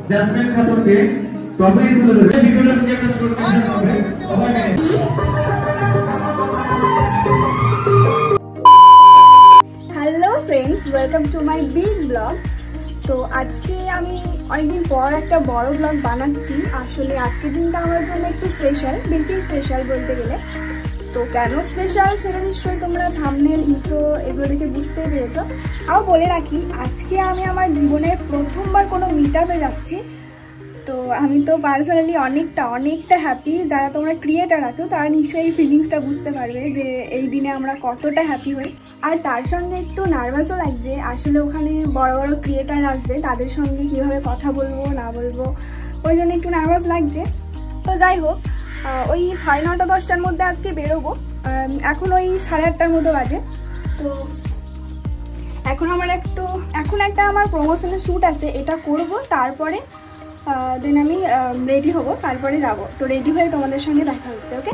Jasmine খাতুনকে topic তুলে ধরে ভিডিওটা নিয়ে একটা শুরু করতে হবে। Hello friends, welcome to my big blog. তো আজকে আমি অনেকদিন পর একটা বড় ব্লগ বানাচ্ছি। আসলে আজকের দিনটা আমার জন্য একটু স্পেশাল, বেশি স্পেশাল বলতে গেলে। তো কেন স্পেশাল সেটা নিশ্চয়ই তোমরা থাম্বনেল, ইন্ট্রো এগুলো দেখে বুঝতেই পেরেছো। আরও বলে রাখি, আজকে আমি আমার জীবনের প্রথমবার কোনো মিট আপে যাচ্ছি। তো আমি তো পার্সোনালি অনেকটা হ্যাপি। যারা তোমরা ক্রিয়েটার আছো তারা নিশ্চয়ই এই ফিলিংসটা বুঝতে পারবে যে এই দিনে আমরা কতটা হ্যাপি হই। আর তার সঙ্গে একটু নার্ভাসও লাগছে। আসলে ওখানে বড় বড় ক্রিয়েটার আসবে, তাদের সঙ্গে কীভাবে কথা বলবো না বলবো, ওই জন্য একটু নার্ভাস লাগছে। তো যাই হোক, ওই 9:30 10টার মধ্যে আজকে বেরোবো। এখন ওই 8:30টার মতো বাজে। তো এখন একটা আমার প্রমোশনের শ্যুট আছে, এটা করব, তারপরে দেন আমি রেডি হব, তারপরে যাব। তো রেডি হয়ে তোমাদের সঙ্গে দেখা হচ্ছে, ওকে?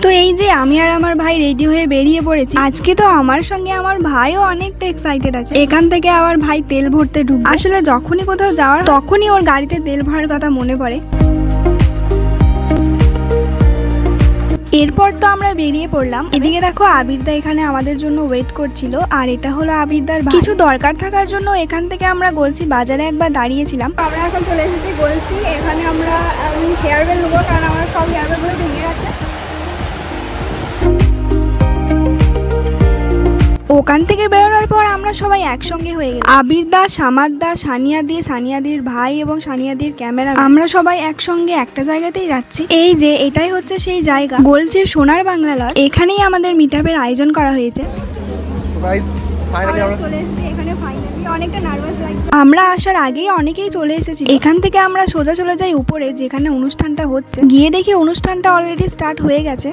তো এই যে আমি আর আমার ভাই রেডি হয়ে বেরিয়ে পড়েছি। আজকে তো আমার সঙ্গে আমার ভাইও অনেকটা এক্সাইটেড আছে। এখান থেকে আবার ভাই তেল ভরতে ঢুকবে। আসলে যখনই কোথাও যাওয়ার তখনই ওর গাড়িতে তেল ভরার কথা মনে পড়ে। এরপর তো আমরা বেরিয়ে পড়লাম। এদিকে দেখো, আবিরদা এখানে আমাদের জন্য ওয়েট করছিল। আর এটা হলো আবিরদার ভাই। কিছু দরকার থাকার জন্য এখান থেকে আমরা গলসি বাজারে একবার দাঁড়িয়েছিলাম। আমরা এখন চলে এসেছি গলসি। এখানে আমরা হেয়ার বেল নেবো, কারণ আমার সব হেয়ার বেলগুলো ভেঙে গেছে। ওখান থেকে বেরোনোর পর আমরা সবাই একসঙ্গে হয়ে গেলাম। আবিরদা, সামাদদা, সানিয়াদির ভাই এবং সানিয়াদির ক্যামেরা, আমরা সবাই একসঙ্গে একটা জায়গাতেই যাচ্ছি। এই যে এটাই হচ্ছে সেই জায়গা, গলসির সোনার বাংলা লজ। এখানেই আমাদের মিট আপের আয়োজন করা হয়েছে। অনেকটা নার্ভাস লাগে। আমরা আসার আগেই অনেকেই চলে এসেছি। এখান থেকে আমরা সোজা চলে যাই উপরে, যেখানে অনুষ্ঠানটা হচ্ছে। গিয়ে দেখি অনুষ্ঠানটা অলরেডি স্টার্ট হয়ে গেছে।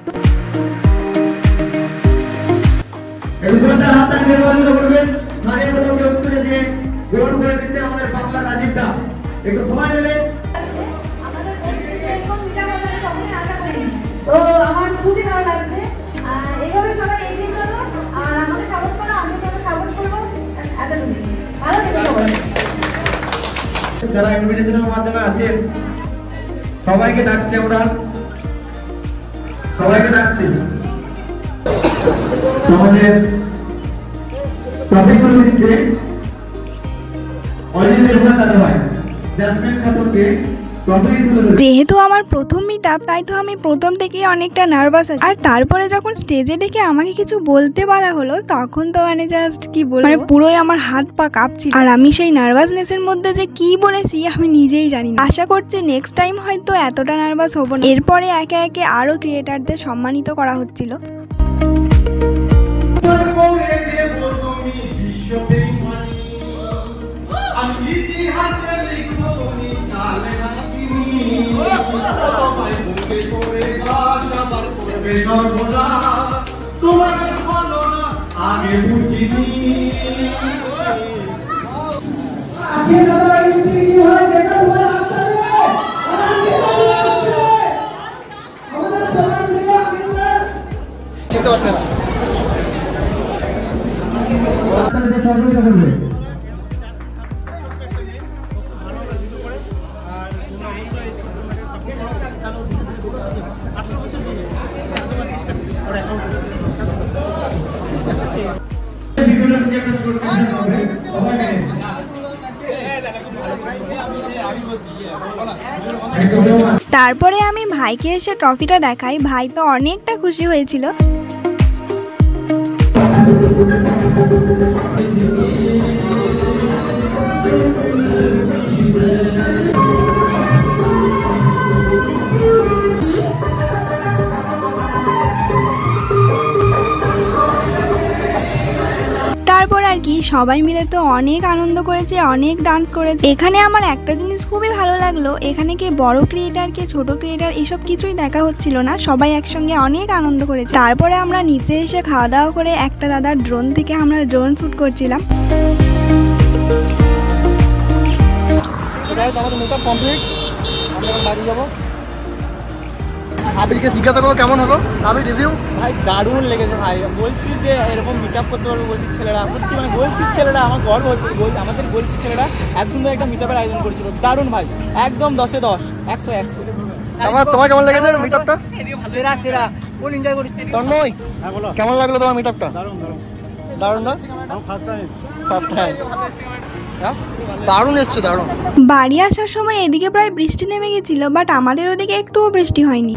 তো আমার খুবই ভালো লাগছে। এইভাবে সবাই এগিয়ে চলো আর আমাকে সাপোর্ট করো, আমি তোমাকে সাপোর্ট করবো। এতটুকু ভালো থেকো। যারা ইনভিটেশনের মাধ্যমে আছেন সবাইকে ডাকছে, ওরা সবাইকে ডাকছি। আমাদের টপিক গুলো দিচ্ছে জেসমিন খাতুনকে। যেহেতু আমার প্রথম মিট আপ, তাই তো আমি প্রথম থেকেই অনেকটা নার্ভাস আছি। আর তারপরে যখন স্টেজে ডেকে আমাকে কিছু বলতে বলা হলো, তখন তো জাস্ট কি বলবো, পুরোই আমার হাত পা কাঁপছিল। আর আমি সেই নার্ভাসনেসের মধ্যে যে কি বলেছি আমি নিজেই জানি না। আশা করছি নেক্সট টাইম হয়তো এতটা নার্ভাস হব না। এরপরে একে একে আরো ক্রিয়েটারদের সম্মানিত করা হচ্ছিল। তোমাকে ভালো না আগে বুঝিনি। আগে দাদা কি হয় দেখা হয় আপনারে আমাদের সবার মিলে আগে চিন্তা করছেন আপনাদের সহযোগিতা করবে। তারপরে আমি ভাইকে এসে ট্রফিটা দেখাই। ভাই তো অনেকটা খুশি হয়েছিল। তারপর আর কি সবাই মিলে তো অনেক আনন্দ করেছে, অনেক ডান্স করেছে। এখানে আমার একটা জিনিস খুবই ভালো লাগলো, এখানে কে বড় ক্রিয়েটার কে ছোট ক্রিয়েটার এসব কিছুই দেখা হচ্ছিল না, সবাই একসঙ্গে অনেক আনন্দ করেছে। তারপরে আমরা নিচে এসে খাওয়া দাওয়া করে একটা দাদার ড্রোন থেকে আমরা ড্রোন শ্যুট করছিলাম। আমাদের মেকআপ কমপ্লিট, আমরা বাড়ি যাব। আবিরকে জিজ্ঞাসা করবো কেমন হলো। আবির রিভিউ। ভাই দারুণ লেগেছে ভাই, বলছি যে এরকম মিট আপ করতে পারবো বলছি ছেলেরা, সত্যি মানে গলসির ছেলেরা, আমার গর্ব হচ্ছে আমাদের গলসির ছেলেরা এত সুন্দর একটা মিট আপের আয়োজন করেছিল, দারুণ ভাই, একদম 10-এ 10, 100-100। তোমার কেমন লেগেছে মিট আপটা? সেরা সেরা, ফুল এনজয় করেছি। তন্ময় কেমন লাগলো তোমার মিট আপটা? দারুণ দারুণ দারুণ না? ফার্স্ট টাইম দারুণ এসছে, দারুণ। বাড়ি আসার সময় এদিকে প্রায় বৃষ্টি নেমে গেছিল, বাট আমাদের ওদিকে একটুও বৃষ্টি হয়নি।